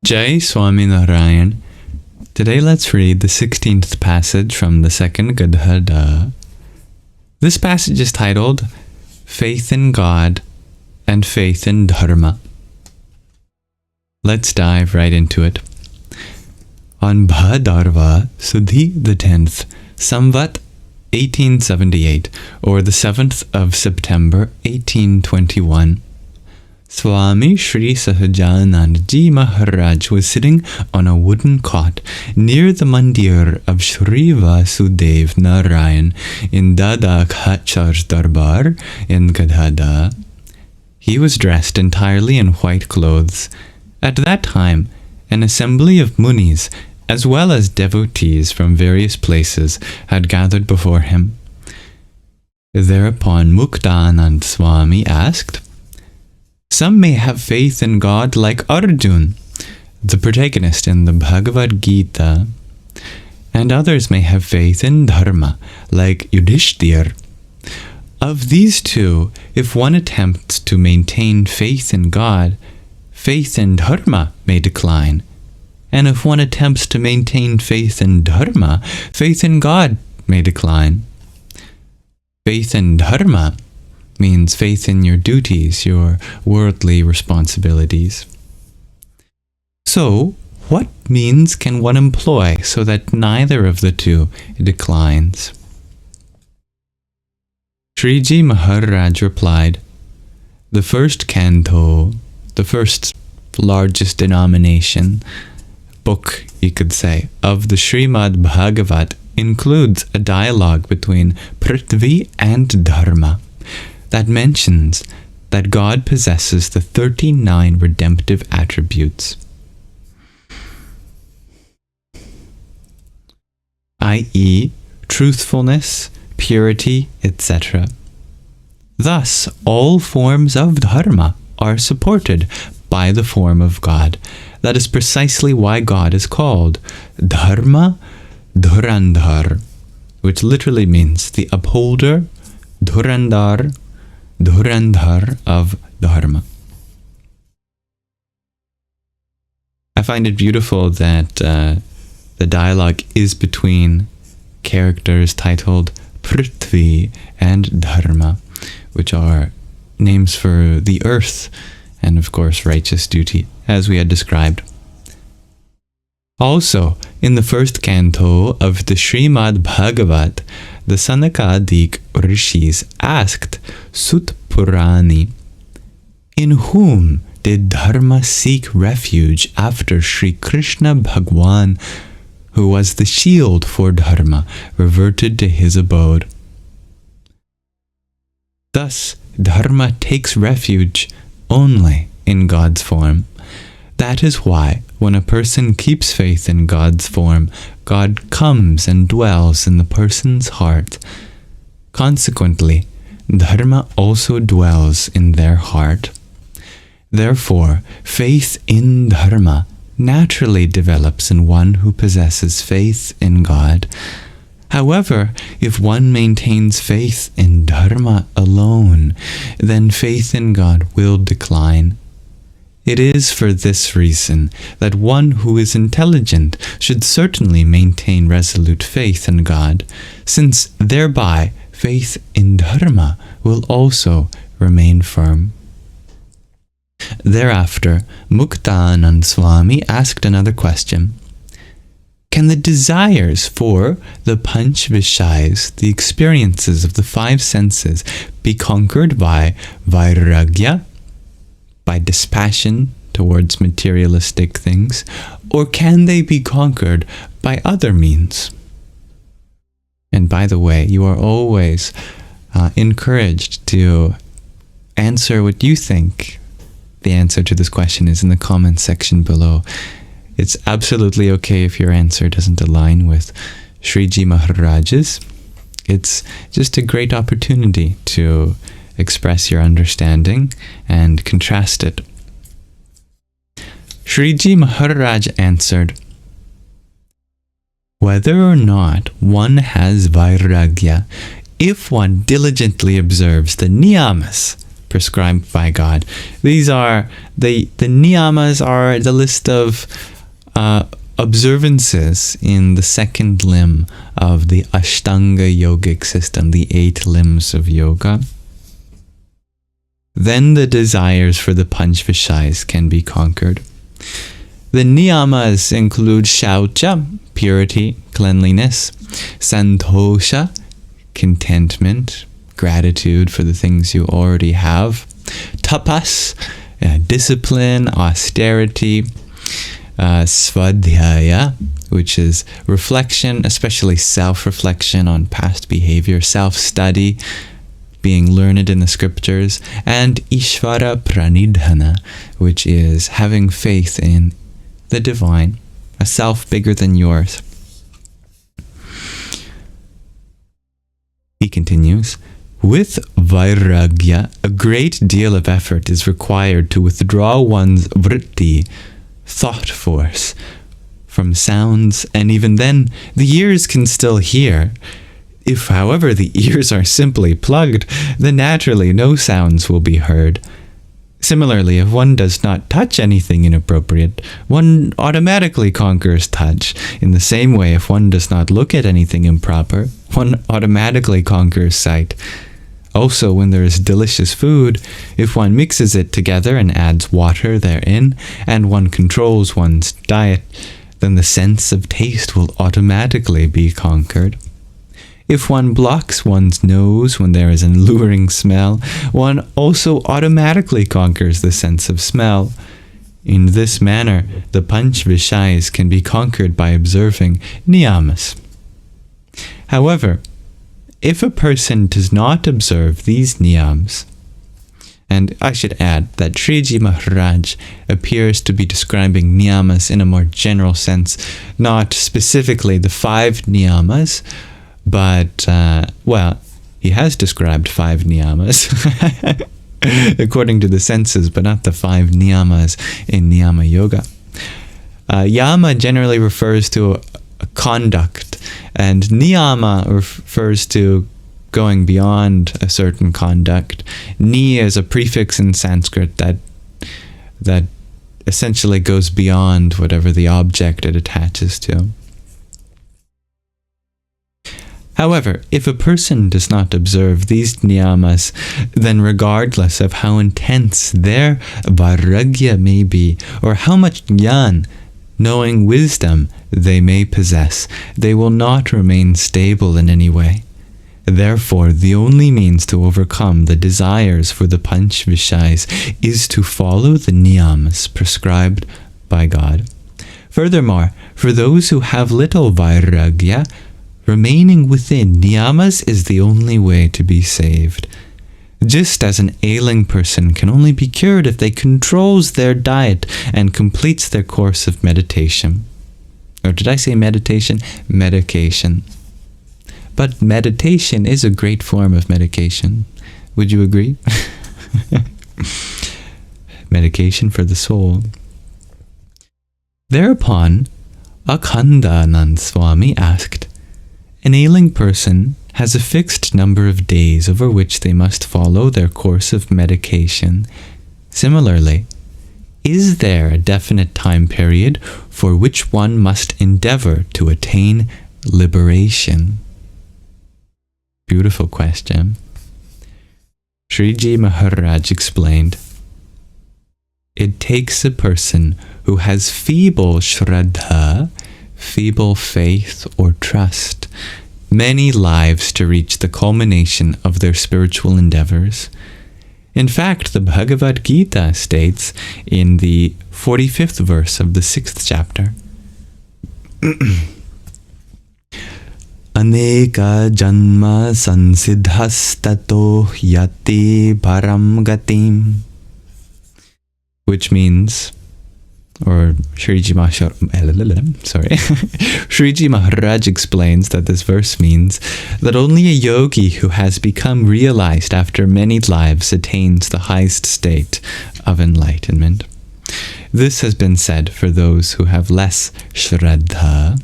Jai Swaminarayan. Today let's read the 16th passage from the second Gadhadā. This passage is titled Faith in God and Faith in Dharma. Let's dive right into it. On Bhadarva, Suddhi the 10th, Samvat 1878, or the 7th of September 1821, Swami Sri Sahajanandji Maharaj was sitting on a wooden cot near the mandir of Sri Vasudev Narayan in Dada Khachar's Darbar in Gadhadā. He was dressed entirely in white clothes. At that time, an assembly of munis, as well as devotees from various places, had gathered before him. Thereupon Muktanand Swami asked, "Some may have faith in God like Arjun, the protagonist in the Bhagavad Gita, and others may have faith in Dharma like Yudhishthir. Of these two, if one attempts to maintain faith in God, faith in Dharma may decline, and if one attempts to maintain faith in Dharma, faith in God may decline." Faith in Dharma means faith in your duties, your worldly responsibilities. So, what means can one employ so that neither of the two declines? Sriji Maharaj replied, "The first canto, the first largest denomination, book, you could say, of the Srimad Bhagavat includes a dialogue between Prithvi and Dharma that mentions that God possesses the 39 redemptive attributes, i.e., truthfulness, purity, etc. Thus, all forms of Dharma are supported by the form of God. That is precisely why God is called Dharma Dhurandhar, which literally means the upholder, Dhurandhar of Dharma. I find it beautiful that the dialogue is between characters titled Prithvi and Dharma, which are names for the earth and, of course, righteous duty, as we had described. Also, in the first canto of the Srimad Bhagavat, the Sanakadik Rishis asked Sut Purani, "In whom did Dharma seek refuge after Sri Krishna Bhagwan, who was the shield for Dharma, reverted to his abode?" Thus, Dharma takes refuge only in God's form. That is why, when a person keeps faith in God's form, God comes and dwells in the person's heart. Consequently, Dharma also dwells in their heart. Therefore, faith in Dharma naturally develops in one who possesses faith in God. However, if one maintains faith in Dharma alone, then faith in God will decline. It is for this reason that one who is intelligent should certainly maintain resolute faith in God, since thereby faith in Dharma will also remain firm. Thereafter, Muktanand Swami asked another question. Can the desires for the Panch Vishayas, the experiences of the five senses, be conquered by Vairagya, by dispassion towards materialistic things, or can they be conquered by other means? And by the way, you are always encouraged to answer what you think the answer to this question is in the comments section below. It's absolutely okay if your answer doesn't align with Sriji Maharaj's. It's just a great opportunity to express your understanding and contrast it. Sriji Maharaj answered, "Whether or not one has vairagya, if one diligently observes the Niyamas prescribed by God. These are the niyamas are the list of observances in the second limb of the Ashtanga yogic system, the 8 limbs of yoga. Then the desires for the panch vishayas can be conquered. The niyamas include shaucha, purity, cleanliness, santosha, contentment, gratitude for the things you already have, tapas, discipline, austerity, svadhyaya, which is reflection, especially self-reflection on past behavior, self-study, being learned in the scriptures, and Ishvara Pranidhana, which is having faith in the divine, a self bigger than yours. He continues, with vairagya, a great deal of effort is required to withdraw one's vritti, thought force, from sounds, and even then, the ears can still hear. If, however, the ears are simply plugged, then naturally no sounds will be heard. Similarly, if one does not touch anything inappropriate, one automatically conquers touch. In the same way, if one does not look at anything improper, one automatically conquers sight. Also, when there is delicious food, if one mixes it together and adds water therein, and one controls one's diet, then the sense of taste will automatically be conquered. If one blocks one's nose when there is an alluring smell, one also automatically conquers the sense of smell. In this manner, the panch vishayas can be conquered by observing niyamas. However, if a person does not observe these niyams, and I should add that Sriji Maharaj appears to be describing niyamas in a more general sense, not specifically the 5 niyamas, but, he has described 5 niyamas according to the senses, but not the 5 niyamas in niyama yoga. Yama generally refers to a conduct, and niyama refers to going beyond a certain conduct. Ni is a prefix in Sanskrit that essentially goes beyond whatever the object it attaches to. However, if a person does not observe these niyamas, then regardless of how intense their vairagya may be, or how much jnana, knowing wisdom, they may possess, they will not remain stable in any way. Therefore, the only means to overcome the desires for the panch vishayas is to follow the niyamas prescribed by God. Furthermore, for those who have little vairagya, remaining within niyamas is the only way to be saved. Just as an ailing person can only be cured if they controls their diet and completes their course of meditation. Or did I say meditation? Medication. But meditation is a great form of medication. Would you agree? Medication for the soul. Thereupon, Akhandanand Swami asked, an ailing person has a fixed number of days over which they must follow their course of medication. Similarly, is there a definite time period for which one must endeavor to attain liberation? Beautiful question. Sriji Maharaj explained, it takes a person who has feeble shraddha, feeble faith or trust, many lives to reach the culmination of their spiritual endeavors. In fact, the Bhagavad Gita states in the 45th verse of the 6th chapter, Aneka janma sansiddhastato yati param gatim, which means, or Sriji Maharaj explains that this verse means that only a yogi who has become realized after many lives attains the highest state of enlightenment. This has been said for those who have less shraddha.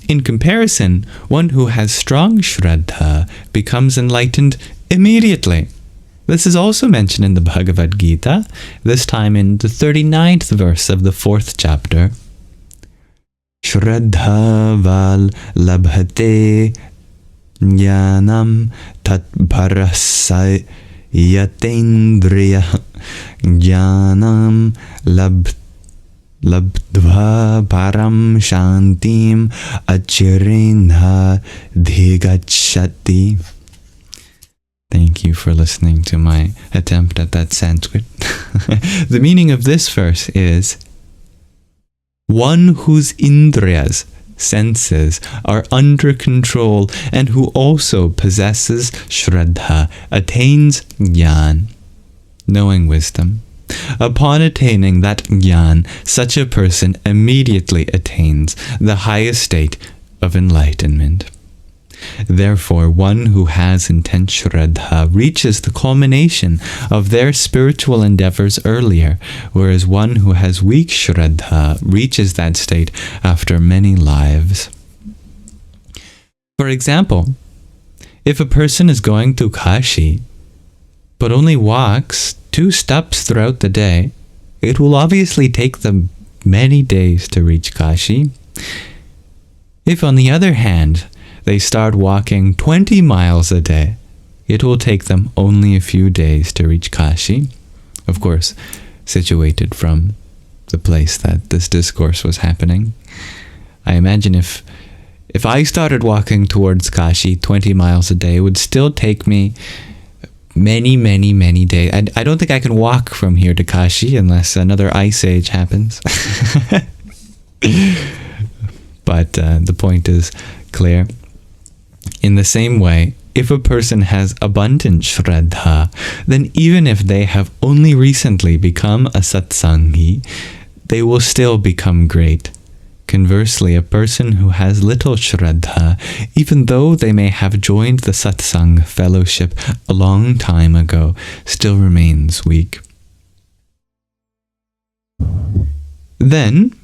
In comparison, one who has strong shraddha becomes enlightened immediately. This is also mentioned in the Bhagavad Gita, this time in the 39th verse of the 4th chapter. Shraddha val labhate jnanam tatparasya yatendriya jnanam labdva param shantim achirinha dhigachati. Thank you for listening to my attempt at that Sanskrit. The meaning of this verse is, one whose indriyas, senses, are under control and who also possesses shraddha, attains jnana, knowing wisdom. Upon attaining that jnana, such a person immediately attains the highest state of enlightenment. Therefore, one who has intense shraddha reaches the culmination of their spiritual endeavors earlier, whereas one who has weak shraddha reaches that state after many lives. For example, if a person is going to Kashi, but only walks 2 steps throughout the day, it will obviously take them many days to reach Kashi. If, on the other hand, they start walking 20 miles a day, it will take them only a few days to reach Kashi. Of course, situated from the place that this discourse was happening. I imagine if I started walking towards Kashi 20 miles a day, it would still take me many days. I don't think I can walk from here to Kashi unless another ice age happens. But the point is clear. In the same way, if a person has abundant shraddha, then even if they have only recently become a satsangi, they will still become great. Conversely, a person who has little shraddha, even though they may have joined the satsang fellowship a long time ago, still remains weak. Then,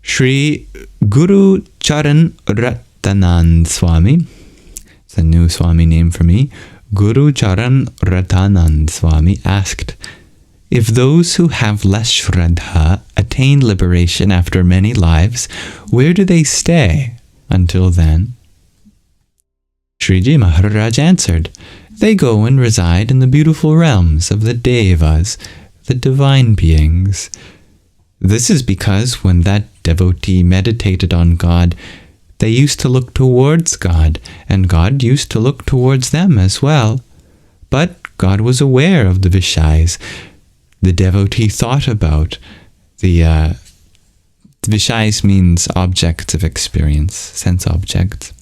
Sri Guru Charan Ratanand Swami, it's a new Swami name for me, Guru Charan Ratanand Swami asked, if those who have less shraddha attain liberation after many lives, where do they stay until then? Sriji Maharaj answered, they go and reside in the beautiful realms of the devas, the divine beings. This is because when that devotee meditated on God, they used to look towards God, and God used to look towards them as well. But God was aware of the Vishayas. The devotee thought about the Vishayas means objects of experience, sense objects.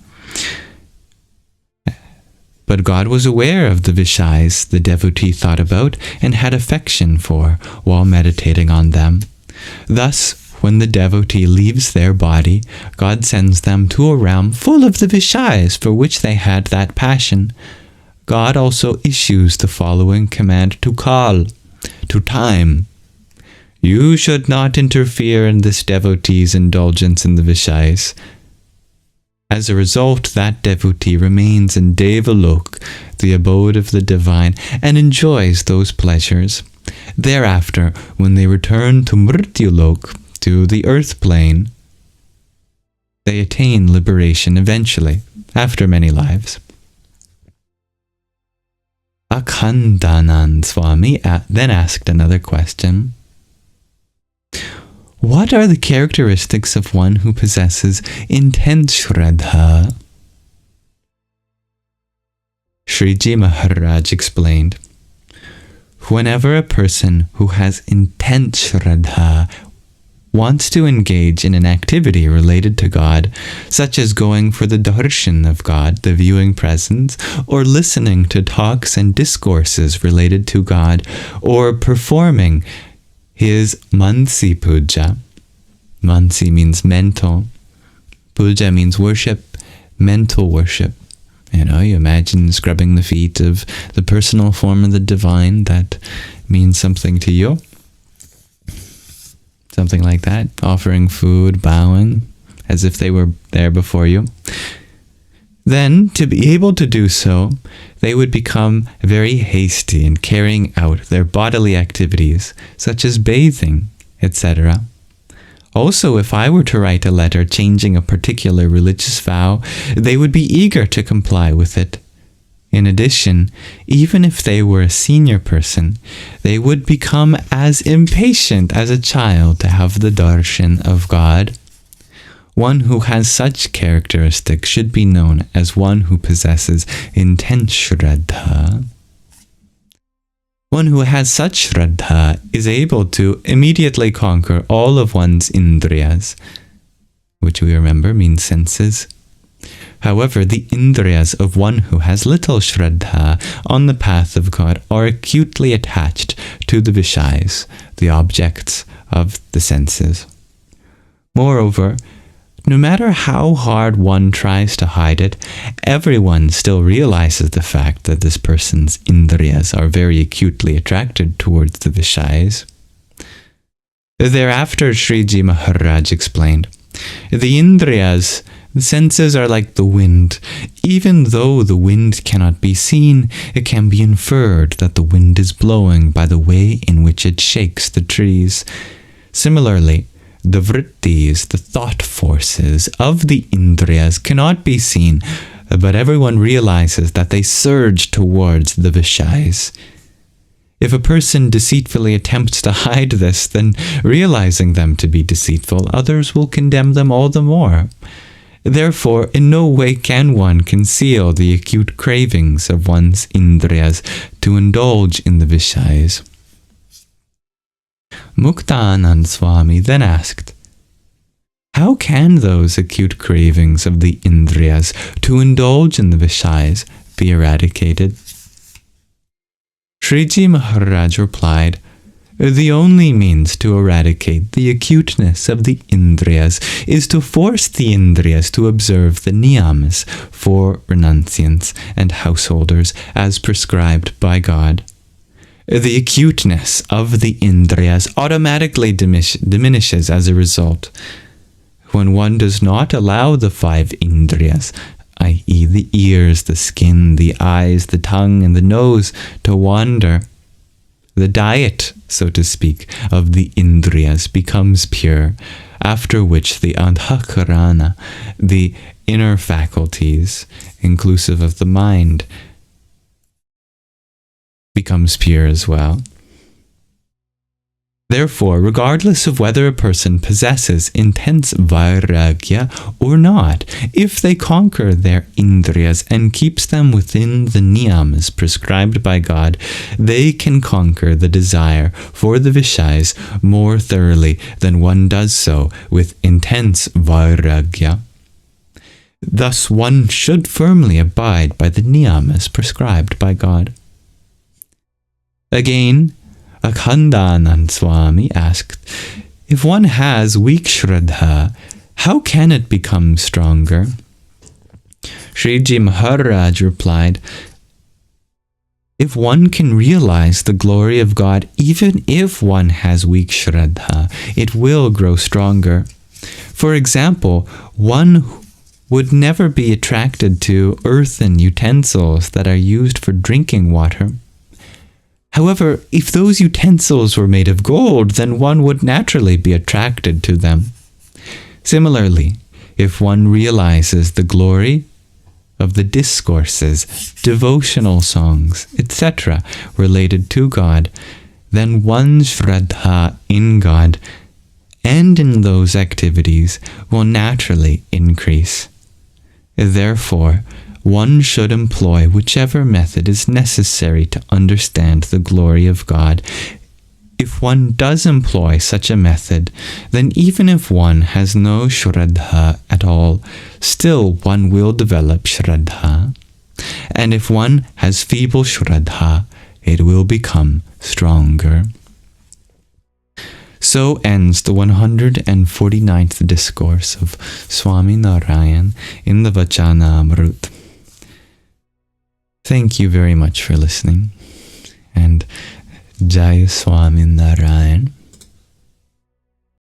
But God was aware of the Vishayas the devotee thought about and had affection for while meditating on them. Thus, when the devotee leaves their body, God sends them to a realm full of the Vishayas for which they had that passion. God also issues the following command to Kal, to time. You should not interfere in this devotee's indulgence in the Vishayas. As a result, that devotee remains in Devalok, the abode of the divine, and enjoys those pleasures. Thereafter, when they return to Mrityulok, to the earth plane, they attain liberation eventually, after many lives. Akhandanand Swami then asked another question. What are the characteristics of one who possesses intense shraddha? Sriji Maharaj explained, whenever a person who has intense shraddha wants to engage in an activity related to God, such as going for the darshan of God, the viewing presence, or listening to talks and discourses related to God, or performing his mansi puja. Mansi means mental. Puja means worship, mental worship. You imagine scrubbing the feet of the personal form of the divine. That means something to you. Something like that. Offering food, bowing, as if they were there before you. Then, to be able to do so, they would become very hasty in carrying out their bodily activities, such as bathing, etc. Also, if I were to write a letter changing a particular religious vow, they would be eager to comply with it. In addition, even if they were a senior person, they would become as impatient as a child to have the darshan of God. One who has such characteristics should be known as one who possesses intense shraddha. One who has such shraddha is able to immediately conquer all of one's indriyas, which we remember means senses. However, the indriyas of one who has little shraddha on the path of God are acutely attached to the vishayas, the objects of the senses. Moreover, no matter how hard one tries to hide it, everyone still realizes the fact that this person's indriyas are very acutely attracted towards the vishayas. Thereafter, Sriji Maharaj explained, the indriyas, the senses, are like the wind. Even though the wind cannot be seen, it can be inferred that the wind is blowing by the way in which it shakes the trees. Similarly, the vrittis, the thought forces of the indriyas, cannot be seen, but everyone realizes that they surge towards the vishayas. If a person deceitfully attempts to hide this, then realizing them to be deceitful, others will condemn them all the more. Therefore, in no way can one conceal the acute cravings of one's indriyas to indulge in the vishayas. Muktanand Swami then asked, how can those acute cravings of the indriyas to indulge in the vishayas be eradicated? Sriji Maharaj replied, the only means to eradicate the acuteness of the indriyas is to force the indriyas to observe the niyamas for renunciants and householders as prescribed by God. The acuteness of the indriyas automatically diminishes as a result. When one does not allow the 5 indriyas, i.e. the ears, the skin, the eyes, the tongue, and the nose, to wander, the diet, so to speak, of the indriyas becomes pure, after which the anthakarana, the inner faculties, inclusive of the mind, becomes pure as well. Therefore, regardless of whether a person possesses intense vairagya or not, if they conquer their indriyas and keeps them within the niyamas prescribed by God, they can conquer the desire for the vishayas more thoroughly than one does so with intense vairagya. Thus, one should firmly abide by the niyamas prescribed by God. Again, Akhandanand Swami asked, if one has weak shraddha, how can it become stronger? Sriji Maharaj replied, if one can realize the glory of God, even if one has weak shraddha, it will grow stronger. For example, one would never be attracted to earthen utensils that are used for drinking water. However, if those utensils were made of gold, then one would naturally be attracted to them. Similarly, if one realizes the glory of the discourses, devotional songs, etc. related to God, then one's shraddha in God and in those activities will naturally increase. Therefore, one should employ whichever method is necessary to understand the glory of God. If one does employ such a method, then even if one has no shraddha at all, still one will develop shraddha. And if one has feeble shraddha, it will become stronger. So ends the 149th discourse of Swaminarayan in the Vachanāmrut. Thank you very much for listening, and Jai Swaminarayan.